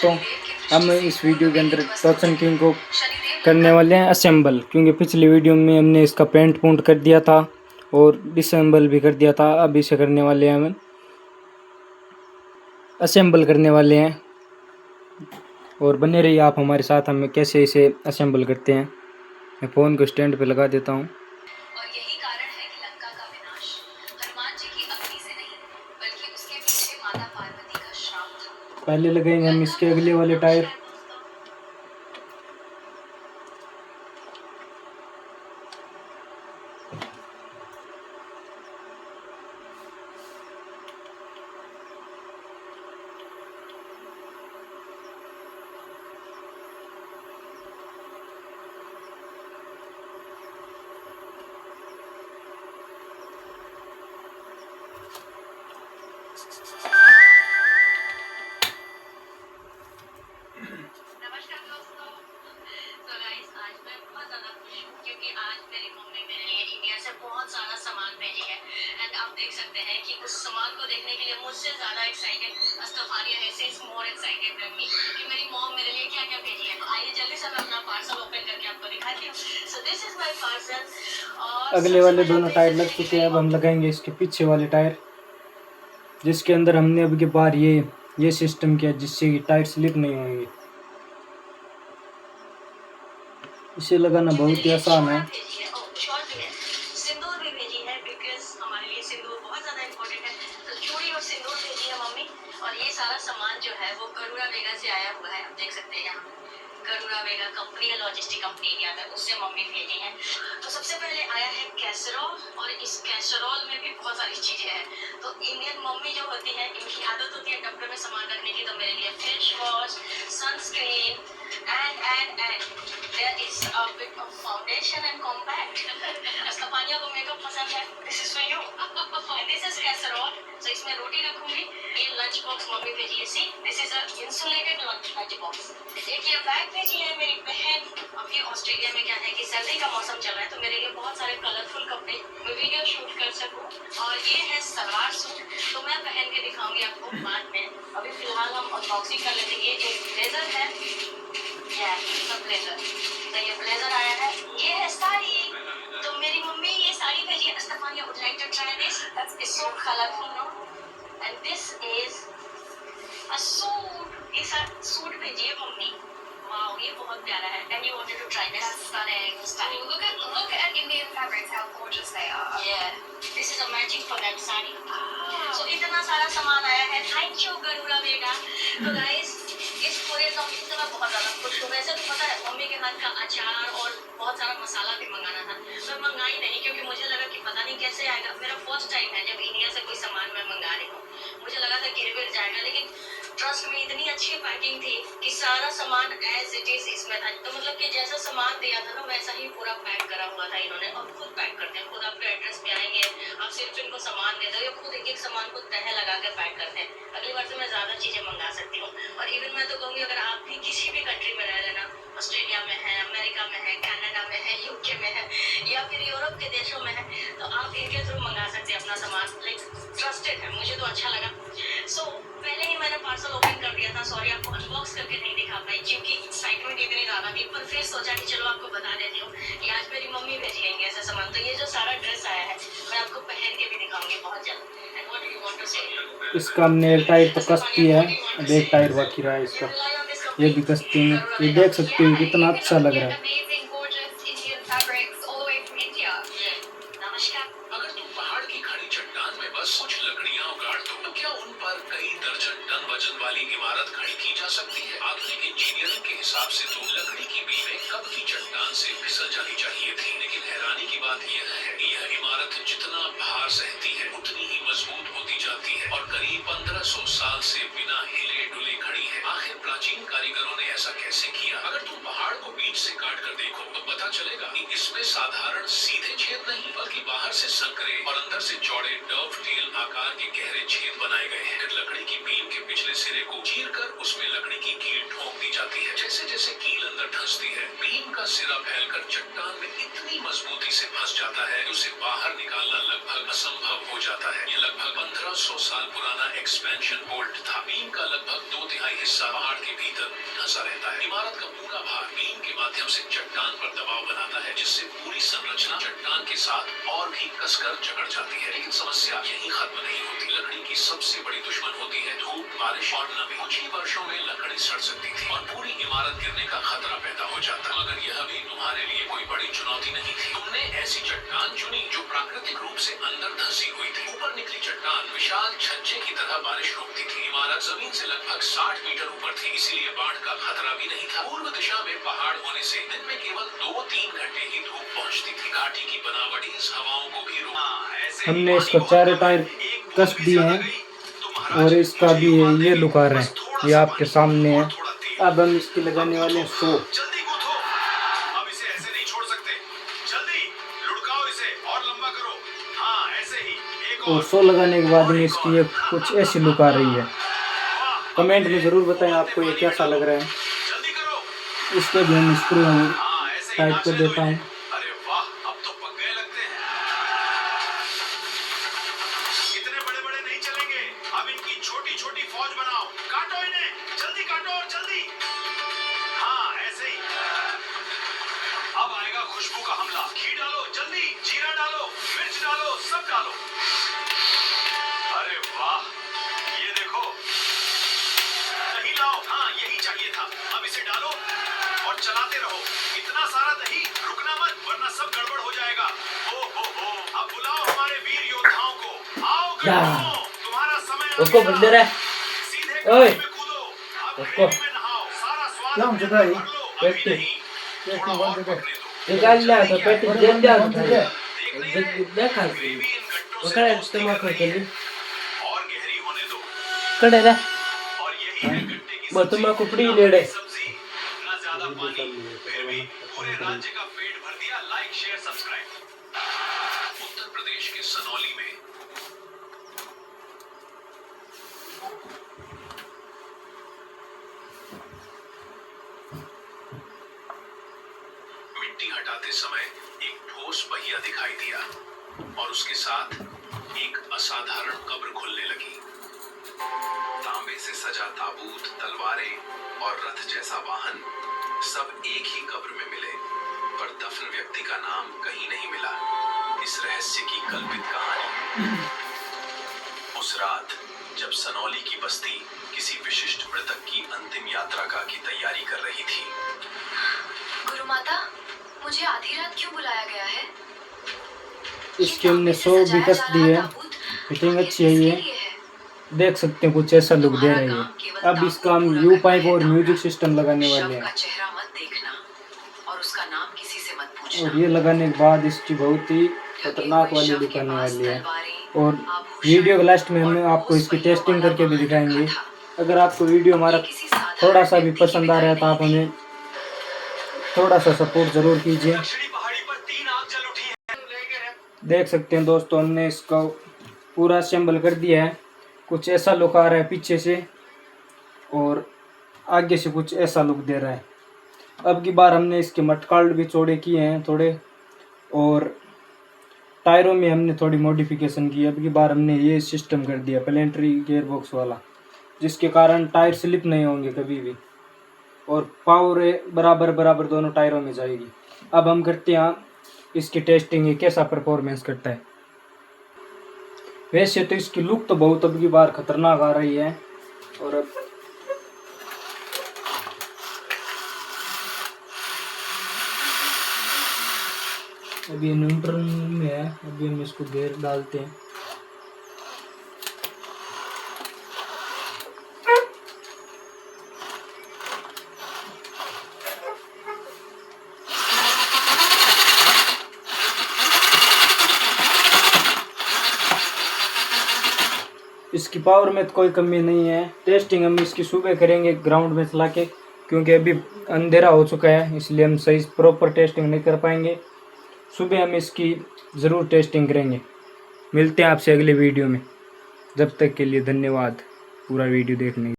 दोस्तों, हम इस वीडियो के अंदर टोचन किंग को करने वाले हैं असेंबल, क्योंकि पिछली वीडियो में हमने इसका पेंट पूंट कर दिया था और डिसेंबल भी कर दिया था। अब इसे करने वाले हैं, हम असेंबल करने वाले हैं। और बने रहिए आप हमारे साथ, हम कैसे इसे असेंबल करते हैं। मैं फ़ोन को स्टैंड पे लगा देता हूँ। और यही कारण है कि लंका का विनाश हनुमान जी की अग्नि से नहीं बल्कि उसके पीछे माता पार्वती का श्राप था। पहले लगाएंगे हम इसके अगले वाले टायर। नमस्कार दोस्तों। तो गाइस, आज मैं बहुत ज़्यादा खुश हूँ क्योंकि आज मेरी मम्मी मेरे लिए इंडिया से बहुत सारा सामान भेजी है। एंड आप देख सकते हैं कि उस सामान को देखने के लिए मुझसे ज़्यादा एक्साइटेड अस्तफानिया है, she is more excited than me कि मेरी मॉम मेरे लिए क्या क्या भेजी है। तो आइए जल्दी से मैं अपना पार्सल ओपन करके आपको दिखाती हूँ। So this is my parcel. और अगले वाले दोनों टायर लग चुके हैं। अब हम लगाएंगे इसके पीछे वाले टायर, जिसके अंदर हमने अब के बार ये सिस्टम किया जिससे कि टायर स्लिप नहीं होंगे। इसे लगाना बहुत ही आसान है। सिंदूर भी भेजी है बिकॉज हमारे लिए सिंदूर बहुत ज्यादा इम्पोर्टेंट है। तो चूड़ी और सिंदूर भेजी है मम्मी। और ये सारा सामान जो है वो गरुड़ा वेगा से आया हुआ है। आप देख सकते हैं यहाँ गरुड़ा वेगा कंपनी है, लॉजिस्टिक कंपनी इंडिया में, उससे मम्मी भेजी है। तो सबसे पहले आया है कैसरोल, और इस कैसरोल में भी बहुत सारी चीजें हैं। तो इंडियन मम्मी जो होती है, इनकी आदत होती है डब्बे में सामान रखने की। तो मेरे लिए face wash, sunscreen and there is a bit of foundation and compact. अस्तफानिया को मेकअप पसंद है, this is for you. And this is casserole, so इसमें रोटी रखूंगी। ये लंच बॉक्स मम्मी भेजी है, see this is a insulated lunch box. एक ये बैग भेजी है मेरी बहन। अभी ऑस्ट्रेलिया में क्या है कि सर्दी का मौसम चल रहा है, तो मेरे लिए बहुत सारे कलरफुल कपड़े मैं वीडियो शूट कर सकूं। और ये है सलवार सूट, तो मैं पहन के दिखाऊंगी आपको बाद में। अभी फिलहाल हम अनबॉक्सिंग कर लेते हैं। ये एक ब्लेजर है, ब्लेजर। तो ये ब्लेजर आया है। ये है साड़ी, तो मेरी मम्मी ये साड़ी भेजी है। Stefania would like to try this, it's so colourful no. And this is a suit. ये सूट भेजी है मम्मी। वाओ, ये बहुत प्यारा है। And you wanted to try this, stunning. Look at Indian fabrics, how gorgeous they are. Yeah, this is a matching for that sari. So इतना सारा सामान आया है। थैंक यू गरुड़ा वेगा। तो गाइस, इस पूरे टॉपिक से मैं बहुत ज़्यादा खुश हूँ। वैसे तो पता है मम्मी के हाथ का अचार और बहुत सारा मसाला भी मंगाना था, मैं मंगाई नहीं क्योंकि मुझे लगा कि पता नहीं कैसे आएगा। मेरा फर्स्ट टाइम है जब इंडिया से कोई सामान मैं मंगा रही हूँ। मुझे लगा था गिर गिर जाएगा, लेकिन ट्रस्ट में इतनी अच्छी पैकिंग थी कि सारा सामान एज इट इज इसमें था। तो मतलब कि जैसा सामान दिया था ना वैसा ही पूरा पैक करा हुआ था इन्होंने। और खुद पैक करते हैं, खुद आपके एड्रेस पे आएंगे, आप सिर्फ इनको सामान दे दो, ये खुद एक एक सामान को तह लगा कर पैक करते हैं। अगली बार से मैं ज़्यादा चीज़ें मंगा सकती हूँ। और इवन मैं तो कहूँगी अगर आप भी किसी भी कंट्री में रह लेना, ऑस्ट्रेलिया में है, अमेरिका में है, कनाडा में है, यूके में है, या फिर यूरोप के देशों में है, तो आप इनके थ्रू मंगा सकते हैं अपना सामान। लाइक ट्रस्टेड है, मुझे तो अच्छा लगा। सो पहले ही मैंने पार्सल ओपन कर दिया था। सॉरी आपको अनबॉक्स करके नहीं दिखा पाई क्योंकि एक्साइटमेंट इतनी ज़्यादा थी, पर फिर सोचा कि चलो आपको बता देती हूँ कि आज मेरी मम्मी भेज गई ऐसा सामान। तो ये जो सारा ड्रेस आया है मैं आपको पहन के भी दिखाऊंगी बहुत जल्द। And what do you want to say? इसका हमने एक टायर तो कस दिया है, अब एक टायर बाकी रहा है इसका, ये भी कसते हैं। ये देख सकते हो कितना अच्छा लग रहा है। नमस्कार। अगर तुम पहाड़ की खड़ी चट्टान में बस कुछ लकड़ियां उगाड़ दो, तो क्या उन पर कई दर्जन टन वजन वाली इमारत खड़ी की जा सकती है? आधुनिक इंजीनियरिंग के हिसाब से तो लकड़ी की बीमें कब की चट्टान से फिसल जानी चाहिए थी, लेकिन हैरानी की बात यह है कि यह इमारत जितना भार सहती है उतनी ही मजबूत होती जाती है और करीब 1500 साल से बिना हिले डुले खड़ी है। आखिर प्राचीन कारीगरों ने ऐसा कैसे किया? अगर तुम पहाड़ को बीच से काट कर देखो तो पता चलेगा कि इसमें साधारण सीधे छेद नहीं बल्कि बाहर से संकरे और अंदर से चौड़े डव टेल आकार के गहरे छेद बनाए गए हैं। लकड़ी की बीम के पिछले सिरे को चीरकर उसमें लकड़ी की कील ठोक दी जाती है। जैसे जैसे कील अंदर अंदर धंसती है। बीम का सिरा फैलकर चट्टान में इतनी मजबूती से फंस जाता है कि उसे बाहर निकालना लगभग असंभव हो जाता है। ये लगभग 1500 साल पुराना एक्सपेंशन बोल्ट था। बीम का लगभग 2/3 हिस्सा पहाड़ के भीतर धंसा रहता है। इमारत का पूरा भार बीम के माध्यम से चट्टान पर दबाव बनाता है, जिससे पूरी संरचना चट्टान के साथ और भी कसकर जकड़ जाती है। लेकिन समस्या यही खत्म नहीं होती। लकड़ी की सबसे बड़ी दुश्मन होती है धूप, बारिश और नमी। कुछ ही वर्षों में लकड़ी सड़ सकती थी और पूरी इमारत गिरने का खतरा पैदा हो जाता। मगर यह भी तुम्हारे लिए कोई बड़ी चुनौती नहीं थी। तुमने ऐसी चट्टान चुनी जो प्राकृतिक रूप से अंदर धंसी हुई थी। ऊपर निकली चट्टान विशाल छज्जे की तरह बारिश रोकती थी। इमारत जमीन से लगभग 60 मीटर ऊपर थी, इसीलिए बाढ़ का खतरा भी नहीं था। पूर्व दिशा में पहाड़ होने से दिन में केवल 2-3 घंटे ही धूप पहुंचती थी। घाटी की बनावटी इस हवाओं को भी हमने इसको चारों टायर कस दिए हैं और इसका भी ये लुक आ रहा है, ये आपके सामने है। अब हम इसकी लगाने वाले हैं सो। जल्दी गूंथो, अब इसे ऐसे नहीं छोड़ सकते। जल्दी लुढ़काओ इसे और लंबा करो। हाँ, ऐसे ही। एक और सो लगाने के बाद में इसकी ये कुछ ऐसी लुक आ रही है। कमेंट में ज़रूर बताएं आपको ये कैसा लग रहा है। जल्दी करो। इस पर भी हम स्क्रू हाँ, ऐसे ही टाइट कर नाचने दो देता हूँ। इन्हें। अरे वाह, अब तो पक गए लगते हैं। इतने बड़े-बड़े नहीं चलेंगे। अब इनकी छोटी-छोटी फौज बनाओ। काटो इन्हें, जल्दी काटो और जल्दी। हाँ, ऐसे ही। अब आएगा खुशबू का हमला। घी डालो, जल्दी। जीरा डालो, मिर्च डालो, सब डालो। अरे वाह, ये देखो। दही लाओ। हाँ, यही चाहिए था। अब इसे डालो और चलाते रहो। इतना सारा दही, रुकना मत वरना सब गड़बड़ हो जाएगा। हो, अब बुलाओ हमारे वीर योद्धाओं को। आओ गढ़वालों, तुम्हारा समय आ उसको गया। बंद रहा है। सीधे ओए, कूद में कूदो। अब उसको ग्रेवी में नहाओ। सारा स्वाद क्या अपने जगह है? अंदर भर लो। अभी पेटी। नहीं, थोड़ा और पकने दो। निकाल लिया तो पेटी जल जा देख नहीं रहे? देखा ग्रेवी इन गट्टों से पकड़ा दोस्ती इस्तेमाल कर रही कर है। ली और गहरी होने दो। कड़े रे और यही है गट्टे की वो सब्जी। तुम्हारा कुपड़ी ना ले ले। हरी सब्जी, ना ज्यादा पानी, फिर भी पूरे राज्य का पेट भर दिया। Like, share, subscribe. Uttar Pradesh के सनौली में मिट्टी हटाते समय एक ठोस पहिया दिखाई दिया और उसके साथ एक असाधारण कब्र खुलने लगी। तांबे से सजा ताबूत, तलवारें और रथ जैसा वाहन सब एक ही कब्र में मिले, पर दफन व्यक्ति का नाम कहीं नहीं मिला। इस रहस्य की कल्पित कहानी। उस रात जब सनौली की बस्ती किसी विशिष्ट मृतक की अंतिम यात्रा की तैयारी कर रही थी। गुरु माता, मुझे आधी रात क्यों बुलाया गया है? इसके हमने 100 भी कस दी है। फिटिंग अच्छी है, ये देख सकते हैं कुछ ऐसा लुक दे रही है। अब इसका हम यू पाइप और म्यूजिक सिस्टम लगाने वाले हैं चेहरा मत देखना और उसका नाम किसी से मत पूछना। और ये लगाने के बाद इसकी बहुत ही खतरनाक वाली लुक आने वाली है। और वीडियो के लास्ट में हम आपको इसकी टेस्टिंग करके भी दिखाएंगे। अगर आपको वीडियो हमारा थोड़ा सा भी पसंद आ रहा है तो आप हमें थोड़ा सा सपोर्ट ज़रूर कीजिए। देख सकते हैं दोस्तों, हमने इसको पूरा असेंबल कर दिया है। कुछ ऐसा लुक आ रहा है पीछे से और आगे से कुछ ऐसा लुक दे रहा है। अब की बार हमने इसके मटकाल्ड भी चौड़े किए हैं थोड़े, और टायरों में हमने थोड़ी मॉडिफिकेशन की। अब की बार हमने ये सिस्टम कर दिया प्लेनेटरी गियरबॉक्स वाला, जिसके कारण टायर स्लिप नहीं होंगे कभी भी और पावर बराबर दोनों टायरों में जाएगी। अब हम करते हैं इसकी टेस्टिंग, ये कैसा परफॉर्मेंस करता है। वैसे तो इसकी लुक तो बहुत अब की बार खतरनाक आ रही है। और अब अभी न्यूट्रल में है, अभी हम इसको गियर डालते हैं। इसकी पावर में तो कोई कमी नहीं है। टेस्टिंग हम इसकी सुबह करेंगे ग्राउंड में चला के, क्योंकि अभी अंधेरा हो चुका है, इसलिए हम सही प्रॉपर टेस्टिंग नहीं कर पाएंगे। सुबह हम इसकी ज़रूर टेस्टिंग करेंगे। मिलते हैं आपसे अगले वीडियो में। जब तक के लिए धन्यवाद पूरा वीडियो देखने के लिए।